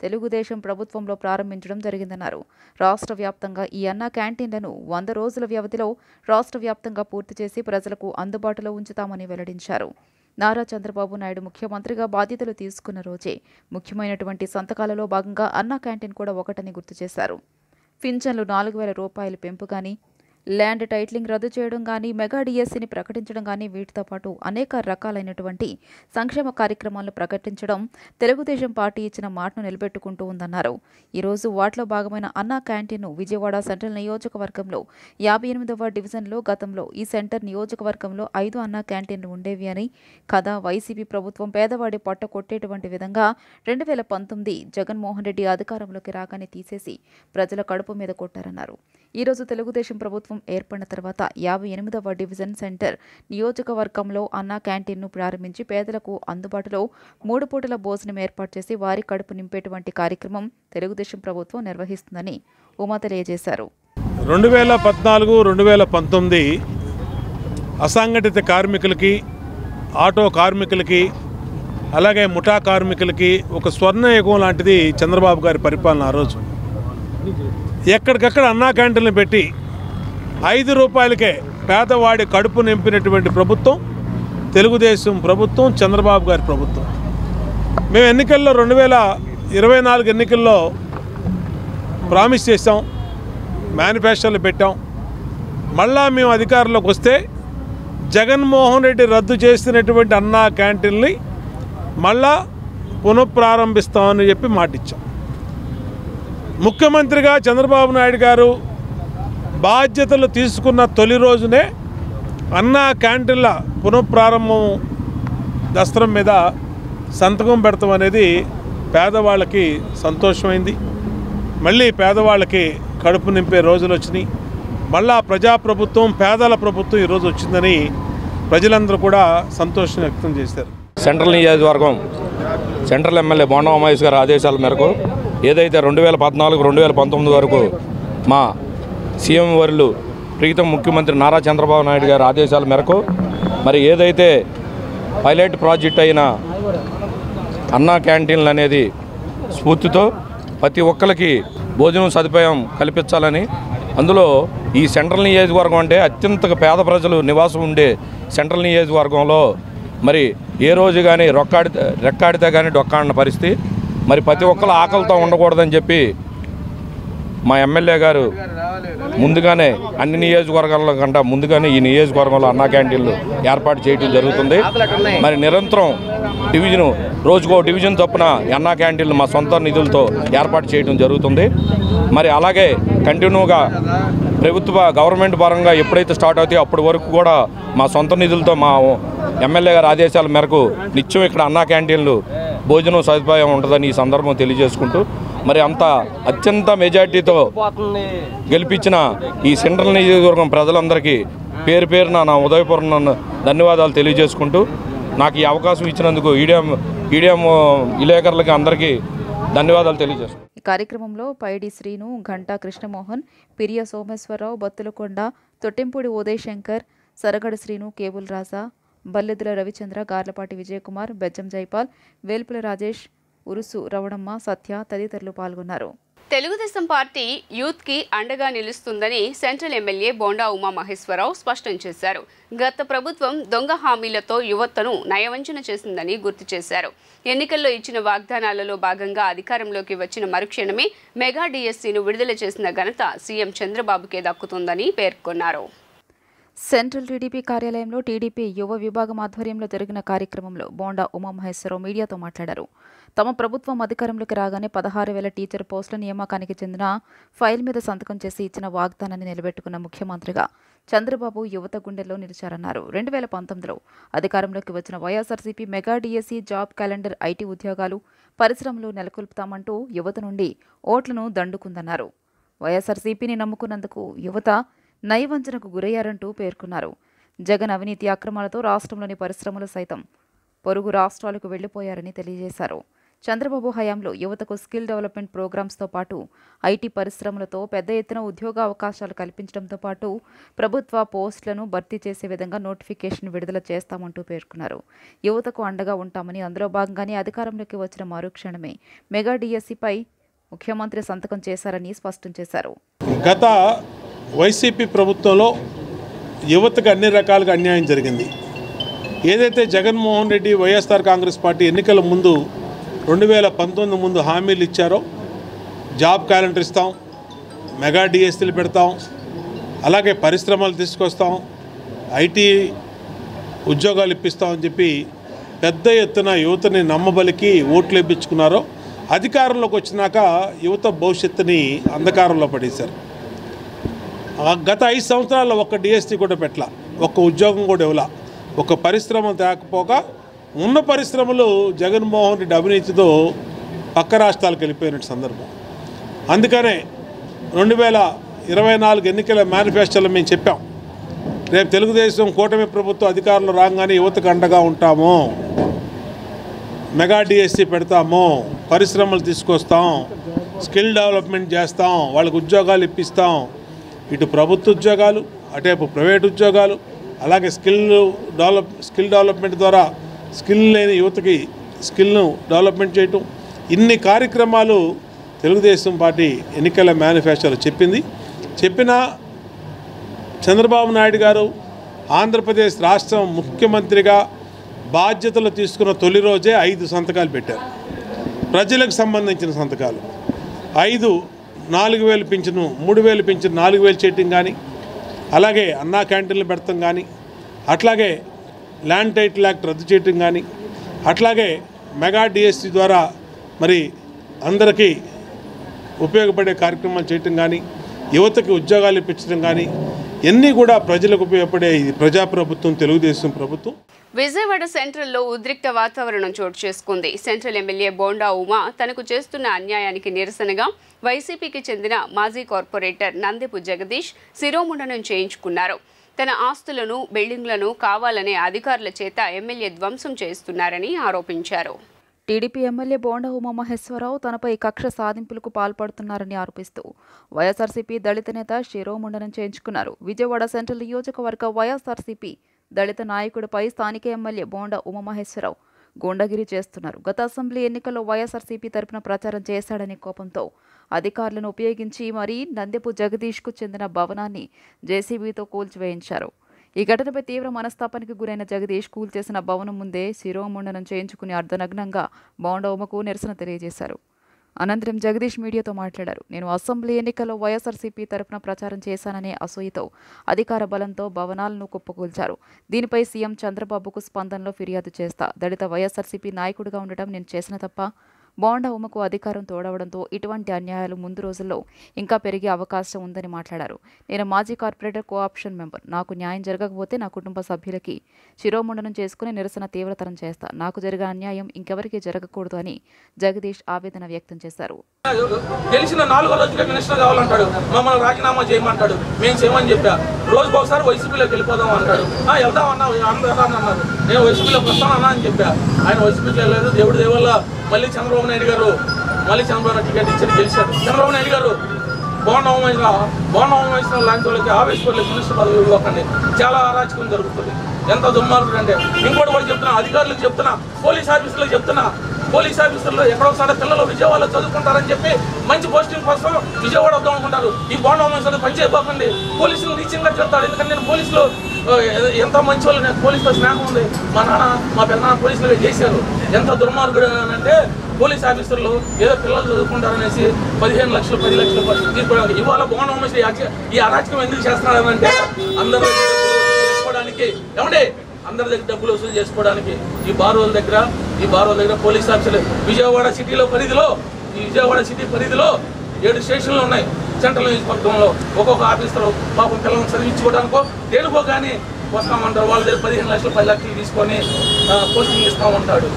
తెలుగుదేశం ప్రభుత్వంలో ప్రారంభించడం జరిగిందన్నారు. రాష్ట్ర వ్యాప్తంగా ఈ అన్నా క్యాంటీన్లను 100 రోజుల వ్యవధిలో రాష్ట్ర వ్యాప్తంగా పూర్తి చేసి ప్రజలకు అందుబాటులో ఉంచుతామని వెల్లడించారు. నారా చంద్రబాబు నాయుడు ముఖ్యమంత్రిగా బాధ్యతలు తీసుకున్న రోజే ముఖ్యమైనటువంటి సంతకాలలో భాగంగా అన్నా క్యాంటీన్ కూడా ఒకటని గుర్తు చేశారు. పింఛన్లు 4,000 రూపాయల పెంపు కానీ, ల్యాండ్ టైటిలింగ్ రద్దు చేయడం కానీ, మెగా డిఎస్సీని ప్రకటించడం కానీ, వీటితో పాటు అనేక రకాలైనటువంటి సంక్షేమ కార్యక్రమాలను ప్రకటించడం తెలుగుదేశం పార్టీ ఇచ్చిన మాటను నిలబెట్టుకుంటూ ఉందన్నారు. ఈరోజు వాటిలో భాగమైన అన్నా క్యాంటీన్ను విజయవాడ సెంట్రల్ నియోజకవర్గంలో 58వ డివిజన్లో గతంలో ఈ సెంటర్ నియోజకవర్గంలో 5 అన్నా క్యాంటీన్లు ఉండేవి అని, కదా వైసీపీ ప్రభుత్వం పేదవాడి పొట్ట కొట్టేటువంటి విధంగా 2019 జగన్మోహన్ రెడ్డి అధికారంలోకి రాగానే తీసేసి ప్రజల కడుపు మీద కొట్టారన్నారు. ఈరోజు తెలుగుదేశం ప్రభుత్వం ఏర్పడిన తర్వాత 58వ డివిజన్ సెంటర్ నియోజకవర్గంలో అన్నా క్యాంటీన్ను ప్రారంభించి పేదలకు అందుబాటులో 3 పూటల భోజనం ఏర్పాటు చేసి వారి కడుపు నింపేటువంటి కార్యక్రమం తెలుగుదేశం ప్రభుత్వం నిర్వహిస్తుందని ఉమా తెలియజేశారు. 2014-2019 అసంఘటిత కార్మికులకి, ఆటో కార్మికులకి అలాగే ముఠా కార్మికులకి ఒక స్వర్ణయుగం లాంటిది చంద్రబాబు గారి పరిపాలన. ఆ రోజు ఎక్కడికక్కడ అన్నా క్యాంటీన్లు పెట్టి 5 రూపాయలకే పేదవాడి కడుపు నింపినటువంటి ప్రభుత్వం తెలుగుదేశం ప్రభుత్వం, చంద్రబాబు గారి ప్రభుత్వం. మేము ఎన్నికల్లో 2024 ఎన్నికల్లో ప్రామిస్ చేసాం, మేనిఫెస్టోలు పెట్టాం. మళ్ళా మేము అధికారంలోకి వస్తే జగన్మోహన్ రెడ్డి రద్దు చేసినటువంటి అన్నా క్యాంటీన్ని మళ్ళా పునఃప్రారంభిస్తామని చెప్పి మాటిచ్చాం. ముఖ్యమంత్రిగా చంద్రబాబు నాయుడు గారు బాధ్యతలు తీసుకున్న తొలి రోజునే అన్నా క్యాంటీన్ల పునఃప్రారంభం దస్త్రం మీద సంతకం పెడతాం అనేది పేదవాళ్ళకి సంతోషమైంది. మళ్ళీ పేదవాళ్ళకి కడుపు నింపే రోజులు వచ్చినాయి. మళ్ళా ప్రజాప్రభుత్వం, పేదల ప్రభుత్వం ఈరోజు వచ్చిందని ప్రజలందరూ కూడా సంతోషం వ్యక్తం చేశారు. సెంట్రల్ నియోజకవర్గం సెంట్రల్ ఎమ్మెల్యే బోండా ఉమాయేష్ గారి ఆదేశాల మేరకు ఏదైతే 2014-2019 వరకు మా సీఎం వర్యులు ప్రీతం ముఖ్యమంత్రి నారా చంద్రబాబు నాయుడు గారి ఆదేశాల మేరకు మరి ఏదైతే పైలట్ ప్రాజెక్ట్ అయిన అన్నా క్యాంటీన్లు అనేది స్ఫూర్తితో ప్రతి ఒక్కరికి భోజనం సదుపాయం కల్పించాలని, అందులో ఈ సెంట్రల్ నియోజకవర్గం అంటే అత్యంత పేద ప్రజలు నివాసం ఉండే సెంట్రల్ నియోజకవర్గంలో మరి ఏ రోజు కానీ రెక్కాడితే కానీ డొక్కాడిన పరిస్థితి. మరి ప్రతి ఒక్కరు ఆకలితో ఉండకూడదని చెప్పి మా ఎమ్మెల్యే గారు ముందుగానే అన్ని నియోజకవర్గాల కంటే ముందుగానే ఈ నియోజకవర్గంలో అన్నా క్యాంటీన్లు ఏర్పాటు చేయడం జరుగుతుంది. మరి నిరంతరం రోజుకో డివిజన్ చొప్పున అన్నా క్యాంటీన్లు మా సొంత నిధులతో ఏర్పాటు చేయడం జరుగుతుంది. మరి అలాగే కంటిన్యూగా గవర్నమెంట్ పరంగా ఎప్పుడైతే స్టార్ట్ అవుతాయో అప్పటి వరకు కూడా మా సొంత నిధులతో మా ఎమ్మెల్యే గారి ఆదేశాల మేరకు నిత్యం ఇక్కడ అన్నా క్యాంటీన్లు భోజనం సదుపాయం ఉంటుందని ఈ సందర్భం తెలియజేసుకుంటూ, మరి అంత అత్యంత మెజార్టీతో గెలిపించిన ఈ సెంట్రల్ నియోజకవర్గం ప్రజలందరికీ పేరు పేరున నా ఉదయపూర్ణ ధన్యవాదాలు తెలియజేసుకుంటూ, నాకు ఈ అవకాశం ఇచ్చినందుకు ఈడియం విలేకరులకి అందరికీ ధన్యవాదాలు తెలియజేస్తున్నాను. ఈ కార్యక్రమంలో పైడి శ్రీను, ఘంటా కృష్ణమోహన్, పిరియ సోమేశ్వరరావు, బత్తులకొండ, తొట్టెంపూడి ఉదయ్ శంకర్, సరగడి శ్రీను, కేబుల్ రాజా, బల్లెదుల రవిచంద్ర, గార్లపాటి విజయకుమార్, బెజ్జం జైపాల్, వేల్పుల రాజేష్, ఉరుసు రవణమ్మ, సత్య తదితరులు పాల్గొన్నారు. తెలుగుదేశం పార్టీ యూత్ కి అండగా నిలుస్తుందని సెంట్రల్ ఎమ్మెల్యే బోండా ఉమామహేశ్వరరావు స్పష్టం చేశారు. గత ప్రభుత్వం దొంగ హామీలతో యువతను నయవంచన చేసిందని గుర్తు చేశారు. ఎన్నికల్లో ఇచ్చిన వాగ్దానాలలో భాగంగా అధికారంలోకి వచ్చిన మరుక్షణమే మెగా డిఎస్సీను విడుదల చేసిన ఘనత సీఎం చంద్రబాబుకే దక్కుతుందని పేర్కొన్నారు. సెంట్రల్ టీడీపీ కార్యాలయంలో టీడీపీ యువ విభాగం ఆధ్వర్యంలో జరిగిన కార్యక్రమంలో బోండా ఉమామహేశ్వరరావు మీడియాతో మాట్లాడారు. తమ ప్రభుత్వం అధికారంలోకి రాగానే 16,000 టీచర్ పోస్టుల నియామకానికి చెందిన ఫైల్ మీద సంతకం చేసి ఇచ్చిన వాగ్దానాన్ని నిలబెట్టుకున్న ముఖ్యమంత్రిగా చంద్రబాబు యువత గుండెల్లో నిలిచారన్నారు. 2019లో అధికారంలోకి వచ్చిన YSRCP mega DSC, job calendar, IT ఉద్యోగాలు, పరిశ్రమలు నెలకొల్పుతామంటూ యువత నుండి ఓట్లను దండుకుందన్నారు. వైఎస్ఆర్సీపీని నమ్ముకున్నందుకు యువత నయవంచనకు గురయ్యారంటూ పేర్కొన్నారు. జగన్ అవినీతి అక్రమాలతో రాష్ట్రంలోని పరిశ్రమలు సైతం పొరుగు రాష్ట్రాలకు వెళ్లిపోయారని తెలియజేశారు. చంద్రబాబు హయాంలో యువతకు స్కిల్ డెవలప్మెంట్ ప్రోగ్రామ్స్తో పాటు ఐటీ పరిశ్రమలతో పెద్ద ఎత్తున ఉద్యోగ అవకాశాలు కల్పించడంతో పాటు ప్రభుత్వ పోస్టులను భర్తీ చేసే విధంగా నోటిఫికేషన్ విడుదల చేస్తామంటూ పేర్కొన్నారు. యువతకు అండగా ఉంటామని, అందులో భాగంగానే అధికారంలోకి వచ్చిన మరుక్షణమే మెగా డిఎస్సీపై ముఖ్యమంత్రి సంతకం చేశారని స్పష్టం చేశారు. గత వైసీపీ ప్రభుత్వంలో యువతకు అన్ని రకాలుగా అన్యాయం జరిగింది. ఏదైతే జగన్మోహన్ రెడ్డి, వైఎస్ఆర్ కాంగ్రెస్ పార్టీ ఎన్నికల ముందు 2019 ముందు హామీలు ఇచ్చారో, జాబ్ క్యాలెండర్ ఇస్తాం, మెగా డిఎస్సీలు పెడతాం, అలాగే పరిశ్రమలు తీసుకొస్తాం, ఐటీ ఉద్యోగాలు ఇప్పిస్తామని చెప్పి పెద్ద ఎత్తున యువతని నమ్మబలికి ఓట్లు ఇప్పించుకున్నారో, అధికారంలోకి వచ్చినాక యువత భవిష్యత్తుని అంధకారంలో పడేశారు. గత 5 సంవత్సరాల్లో ఒక్క డిఎస్సీ కూడా పెట్టలా, ఒక్క ఉద్యోగం కూడా ఇవ్వలా, ఒక పరిశ్రమ తేకపోగా ఉన్న పరిశ్రమలు జగన్మోహన్ రెడ్డి అవినీతితో పక్క రాష్ట్రాలకు వెళ్ళిపోయిన సందర్భం. అందుకనే 2024 ఎన్నికల మేనిఫెస్టోలో మేము చెప్పాం, రేపు తెలుగుదేశం కూటమి ప్రభుత్వం అధికారంలో రాగానే యువతకు అండగా ఉంటాము, మెగా డిఎస్సీ పెడతాము, పరిశ్రమలు తీసుకొస్తాం, స్కిల్ డెవలప్మెంట్ చేస్తాం, వాళ్ళకి ఉద్యోగాలు ఇప్పిస్తాం. ఇటు ప్రభుత్వ ఉద్యోగాలు, అటేపు ప్రైవేట్ ఉద్యోగాలు, అలాగే స్కిల్ డెవలప్మెంట్ ద్వారా స్కిల్ లేని యువతకి స్కిల్ను డెవలప్మెంట్ చేయటం, ఇన్ని కార్యక్రమాలు తెలుగుదేశం పార్టీ ఎన్నికల మేనిఫెస్టోలో చెప్పినా చంద్రబాబు నాయుడు గారు ఆంధ్రప్రదేశ్ రాష్ట్రం ముఖ్యమంత్రిగా బాధ్యతలు తీసుకున్న తొలి రోజే 5 సంతకాలు పెట్టారు. ప్రజలకు సంబంధించిన సంతకాలు 5, 4,000 పింఛను, 3,000 పింఛను 4,000 చేయటం కానీ, అలాగే అన్నా క్యాంటీన్లు పెడతాం కానీ, అట్లాగే ల్యాండ్ టైటిల్ యాక్ట్ రద్దు చేయటం కానీ, అట్లాగే మెగా డిఎస్సి ద్వారా మరి అందరికీ ఉపయోగపడే కార్యక్రమాలు చేయటం కానీ, యువతకి ఉద్యోగాలు ఇప్పించడం కానీ, ఎన్ని కూడా ప్రజలకు ఉపయోగపడే ఇది ప్రజాప్రభుత్వం, తెలుగుదేశం ప్రభుత్వం. విజయవాడ సెంట్రల్లో ఉద్రిక్త వాతావరణం చోటు చేసుకుంది. సెంట్రల్ ఎమ్మెల్యే బోండా ఉమా తనకు చేస్తున్న అన్యాయానికి నిరసనగా వైసీపీకి చెందిన మాజీ కార్పొరేటర్ నందెపు జగదీష్ శిరోముండనం చేయించుకున్నారు. తన ఆస్తులను, బిల్డింగ్లను కావాలనే అధికారుల చేత ఎమ్మెల్యే ధ్వంసం చేస్తున్నారని ఆరోపించారు. టీడీపీ ఎమ్మెల్యే బోండా ఉమామహేశ్వరరావు తనపై కక్ష సాధింపులకు పాల్పడుతున్నారని ఆరోపిస్తూ వైఎస్ఆర్సీపీ దళిత నేత శిరోముండనం చేయించుకున్నారు. విజయవాడ సెంట్రల్ నియోజకవర్గ వైఎస్ఆర్సీపీ దళిత నాయకుడిపై స్థానిక ఎమ్మెల్యే బోండా ఉమామహేశ్వరరావు గూండాగిరి చేస్తున్నారు. గత అసెంబ్లీ ఎన్నికల్లో వైఎస్ఆర్సీపీ తరపున ప్రచారం చేశాడనే కోపంతో అధికారులను ఉపయోగించి మరీ నందెపు జగదీష్కు చెందిన భవనాన్ని జేసీబీతో కూల్చివేయించారు. ఈ ఘటనపై తీవ్ర మనస్తాపానికి గురైన జగదీష్ కూల్చేసిన భవనం ముందే శిరోముండనం చేయించుకుని అర్ధనగ్నంగా బోండా ఉమకు నిరసన తెలియజేశారు. అనంతరం జగదీష్ మీడియాతో మాట్లాడారు. నేను అసెంబ్లీ ఎన్నికల్లో వైఎస్ఆర్సీపీ తరపున ప్రచారం చేశాననే అసూయతో అధికార బలంతో భవనాలను కుప్పకూల్చారు. దీనిపై సీఎం చంద్రబాబుకు స్పందనలో ఫిర్యాదు చేస్తా. దళిత వైఎస్ఆర్సీపీ నాయకుడిగా ఉండటం నేను చేసిన తప్ప. బోండా ఉమకు అధికారం తోడవడంతో ఇటువంటి అన్యాయాలు ముందు రోజుల్లో ఇంకా పెరిగే అవకాశం ఉందని మాట్లాడారు. నేను మాజీ కార్పొరేటర్ కోఆప్షన్ మెంబర్. నాకు న్యాయం జరగకపోతే నా కుటుంబ సభ్యులకి శిరోముండనం చేసుకుని నిరసన తీవ్రతరం చేస్తా. నాకు జరిగే అన్యాయం ఇంకెవరికీ జరగకూడదు అని జగదీష్ ఆవేదన వ్యక్తం చేశారు. గెలిచిన 4వ రోజుగా మినిస్టర్ కావాలంటాడు, మమ్మల్ని రాజీనామా చేయమంటాడు. మేము చేయమని చెప్పా. రోజుకు ఒకసారి వైసీపీలోకి వెళ్ళిపోదాం అంటాడు. వెళ్దామన్నా అన్నారు. నేను వైసీపీలోకి వస్తానన్నా అని చెప్పా. ఆయన వైసీపీకి వెళ్ళలేదు. దేవుడి దేవల్ల మళ్ళీ చంద్రబాబు నాయుడు గారు టికెట్ ఇచ్చి గెలిచారు. చంద్రబాబు నాయుడు గారు బోండా ఉమామహేశ్వరరావు లాంటి వాళ్ళకి ఆవేశపడలేదు. మినిస్టర్ పదవి ఇవ్వకండి. చాలా అరాచకం జరుగుతుంది. ఎంత దుర్మార్గుడు అంటే ఇంకోటి కూడా చెప్తున్నా, అధికారులకు చెప్తున్నా, పోలీస్ ఆఫీసర్లకు చెప్తున్నా. పోలీస్ ఆఫీసర్లు ఎక్కడొకసారి పిల్లలు విజయవాడలో చదువుకుంటారని చెప్పి మంచి పోస్టింగ్ కోసం విజయవాడ వద్దాం అనుకుంటారు. ఈ బోండా ఉమామహేశ్వరరావు పని చేయబోకండి. పోలీసులు రీచింగ్గా చెప్తాడు. ఎందుకంటే నేను పోలీసులు ఎంత మంచి వాళ్ళు, నేను పోలీసులో స్నేహం ఉంది. మా నాన్న మా పెద్దనాన్న పోలీసులుగా చేశారు. ఎంత దుర్మార్గుడు అంటే పోలీస్ ఆఫీసర్లు ఏదో పిల్లలు చదువుకుంటారనేసి 15 లక్షలు 10 లక్షలు తీసుకోవడానికి. ఇవాళ బోండా ఉమామహేశ్వరరావు ఈ అరాచకం ఎందుకు చేస్తున్నాడంటే అందరూ చేసుకోవడానికి, ఏమంటే అందరి దగ్గర డబ్బులు వసూలు చేసుకోవడానికి. ఈ బారోల దగ్గర పోలీస్ ఆఫీసర్లు విజయవాడ సిటీ పరిధిలో 7 స్టేషన్లు ఉన్నాయి. సెంట్రల్ నియోజకవర్గంలో ఒక్కొక్క ఆఫీసరు పాపం పిల్లలను చదివించుకోవడానికో దేనికో కానీ వస్తామంటారు. వాళ్ళ దగ్గర 15 లక్షలు 10 లక్షలు తీసుకొని పోస్టింగ్ ఇస్తామంటాడు.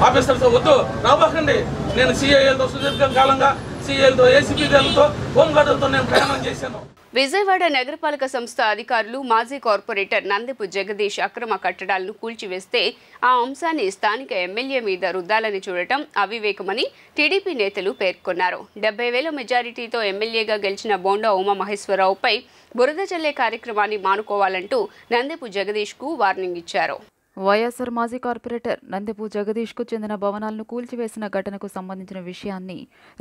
ఆఫీసర్తో వద్దు రాబోకండి. నేను సిఐలతో సుదీర్ఘకాలంగా సిఐలతో ఏసీపీలతో హోంగార్డులతో నేను ప్రయాణం చేశాను. విజయవాడ నగరపాలక సంస్థ అధికారులు మాజీ కార్పొరేటర్ నందెపు జగదీష్ అక్రమ కట్టడాలను కూల్చివేస్తే ఆ అంశాన్ని స్థానిక ఎమ్మెల్యే మీద రుద్దాలని చూడటం అవివేకమని టీడీపీ నేతలు పేర్కొన్నారు. 70,000 మెజారిటీతో ఎమ్మెల్యేగా గెలిచిన బోండా ఉమామహేశ్వరరావుపై బురద చల్లే కార్యక్రమాన్ని మానుకోవాలంటూ నందెపు జగదీష్కు వార్నింగ్ ఇచ్చారు. వైఎస్ఆర్ మాజీ కార్పొరేటర్ నందెపు జగదీష్కు చెందిన భవనాలను కూల్చివేసిన ఘటనకు సంబంధించిన విషయాన్ని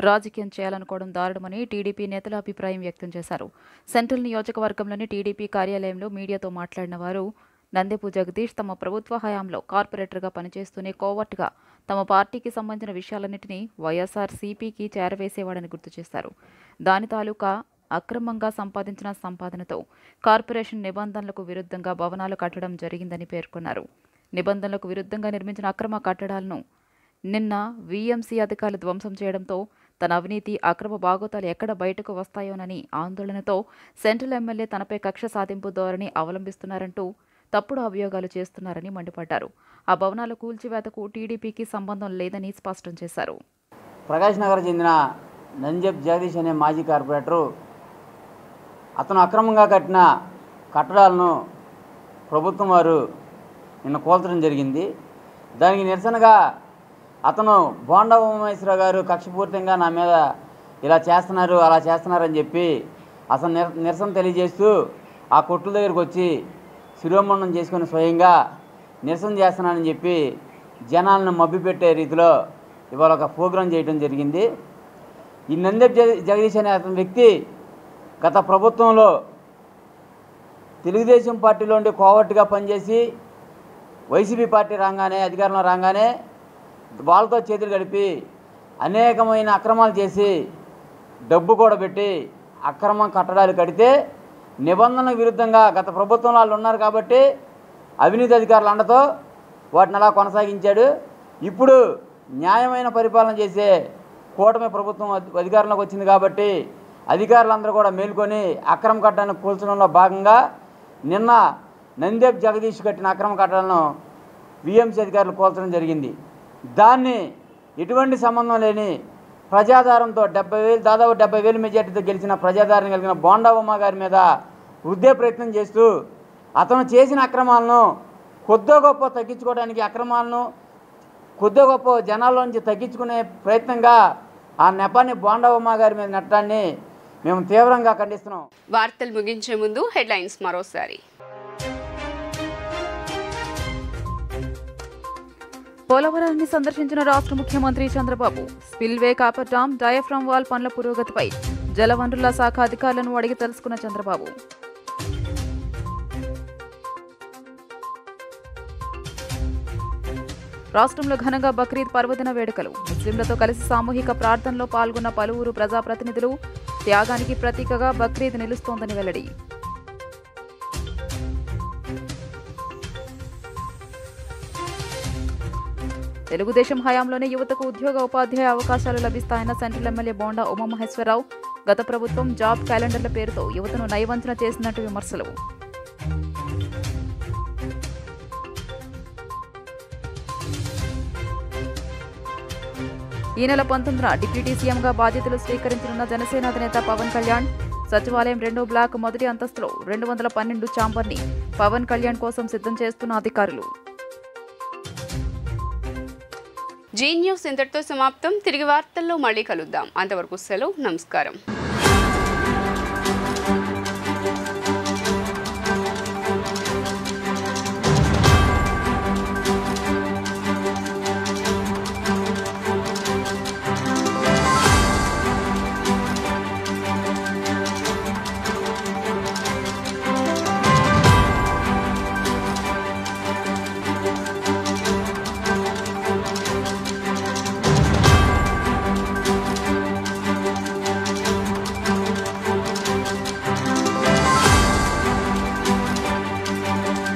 రాజకీయం చేయాలనుకోవడం దారుణమని టీడీపీ నేతల అభిప్రాయం వ్యక్తం చేశారు. సెంట్రల్ నియోజకవర్గంలోని టీడీపీ కార్యాలయంలో మీడియాతో మాట్లాడిన వారు నందెపు జగదీష్ తమ ప్రభుత్వ హయాంలో కార్పొరేటర్గా పనిచేస్తూనే కోవర్ట్గా తమ పార్టీకి సంబంధించిన విషయాలన్నింటినీ వైఎస్ఆర్సీపీకి చేరవేసేవాడని గుర్తు చేశారు. దాని తాలూకా అక్రమంగా సంపాదించిన సంపాదనతో కార్పొరేషన్ నిబంధనలకు విరుద్ధంగా భవనాలు కట్టడం జరిగిందని పేర్కొన్నారు. నిబంధనలకు విరుద్ధంగా నిర్మించిన అక్రమ కట్టడాలను నిన్న వీఎంసీ అధికారులు ధ్వంసం చేయడంతో తన అవినీతి అక్రమ బాగోతాలు ఎక్కడ బయటకు వస్తాయోనని ఆందోళనతో సెంట్రల్ ఎమ్మెల్యే తనపై కక్ష సాధింపు ధోరణి అవలంబిస్తున్నారంటూ తప్పుడు అభియోగాలు చేస్తున్నారని మండిపడ్డారు. ఆ భవనాల కూల్చివేతకు టీడీపీకి సంబంధం లేదని స్పష్టం చేశారు. ప్రకాష్ నగర్ చెందిన నందెపు జగదీష్ అనే మాజీ కార్పొరేటరు అతను అక్రమంగా కట్టిన కట్టడాలను ప్రభుత్వం వారు నిన్న కూల్చడం జరిగింది. దానికి నిరసనగా అతను బోండా ఉమామహేశ్వరరావు గారు కక్షపూర్తంగా నా మీద ఇలా చేస్తున్నారు అలా చేస్తున్నారని చెప్పి అసలు నిరసన తెలియజేస్తూ ఆ కొట్ల దగ్గరికి వచ్చి శిరోముండనం చేసుకుని స్వయంగా నిరసన చేస్తున్నానని చెప్పి జనాలను మభ్యపెట్టే రీతిలో ఇవాళ ఒక ప్రోగ్రాం చేయడం జరిగింది. ఈ నందెప్ జగదీష్ అనే అతని వ్యక్తి గత ప్రభుత్వంలో తెలుగుదేశం పార్టీలో ఉండి కోవర్ట్గా పనిచేసి వైసీపీ పార్టీ రాగానే అధికారంలో రాగానే వాళ్ళతో చేతులు గడిపి అనేకమైన అక్రమాలు చేసి డబ్బు కూడా పెట్టి అక్రమ కట్టడాలు కడితే నిబంధనల విరుద్ధంగా గత ప్రభుత్వంలో వాళ్ళు ఉన్నారు కాబట్టి అవినీతి అధికారుల అండతో వాటిని అలా కొనసాగించాడు. ఇప్పుడు న్యాయమైన పరిపాలన చేసే కూటమి ప్రభుత్వం అధికారంలోకి వచ్చింది కాబట్టి అధికారులందరూ కూడా మేల్కొని అక్రమ కట్టడాన్ని కూల్చడంలో భాగంగా నిన్న నందెప్ జగదీష్ కట్టిన అక్రమ కట్టడాలను విఎంసీ అధికారులు కూల్చడం జరిగింది. దాన్ని ఎటువంటి సంబంధం లేని ప్రజాధారంతో దాదాపు 70,000 మెజార్టీతో గెలిచిన ప్రజాధారణ కలిగిన బోండా ఉమ్మ గారి మీద వృద్ధే ప్రయత్నం చేస్తూ అతను చేసిన అక్రమాలను కొద్దో గొప్ప తగ్గించుకోవడానికి అక్రమాలను కొద్దో గొప్ప జనాల నుంచి తగ్గించుకునే ప్రయత్నంగా ఆ నెపాన్ని బోండా ఉమ్మ గారి మీద నెట్టడాన్ని మేము తీవ్రంగా ఖండిస్తున్నాం. వార్తలు ముగించే ముందు హెడ్లైన్స్ మరోసారి. పోలవరాన్ని సందర్శించిన రాష్ట్ర ముఖ్యమంత్రి Chandrababu spillway coffer dam diaphragm wall పనుల పురోగతిపై జలవనరుల శాఖ అధికారులను అడిగి తెలుసుకున్న చంద్రబాబు. రాష్ట్రంలో ఘనంగా బక్రీద్ పర్వదిన వేడుకలు. ముస్లింలతో కలిసి సామూహిక ప్రార్థనలో పాల్గొన్న పలువురు ప్రజాప్రతినిధులు. త్యాగానికి ప్రతీకగా బక్రీద్ నిలుస్తోందని వెల్లడి. తెలుగుదేశం హయాంలోనే యువతకు ఉద్యోగ ఉపాధ్యాయ అవకాశాలు లభిస్తాయన్న సెంట్రల్ ఎమ్మెల్యే బోండా ఉమామహేశ్వరరావు. గత ప్రభుత్వం జాబ్ క్యాలెండర్ల పేరుతో యువతను నయవంచన చేసినట్టు విమర్శలు. ఈ నెల 19న డిప్యూటీ సీఎంగా బాధ్యతలు స్వీకరించనున్న జనసేన అధినేత పవన్ కళ్యాణ్. సచివాలయం 2వ బ్లాక్ మొదటి అంతస్తులో 212 ఛాంబర్ని పవన్ కళ్యాణ్ కోసం సిద్ధం చేస్తున్న అధికారులు. జీ న్యూస్ ఇంతటితో సమాప్తం. తిరిగి వార్తల్లో మళ్ళీ కలుద్దాం. అంతవరకు సెలవు. నమస్కారం.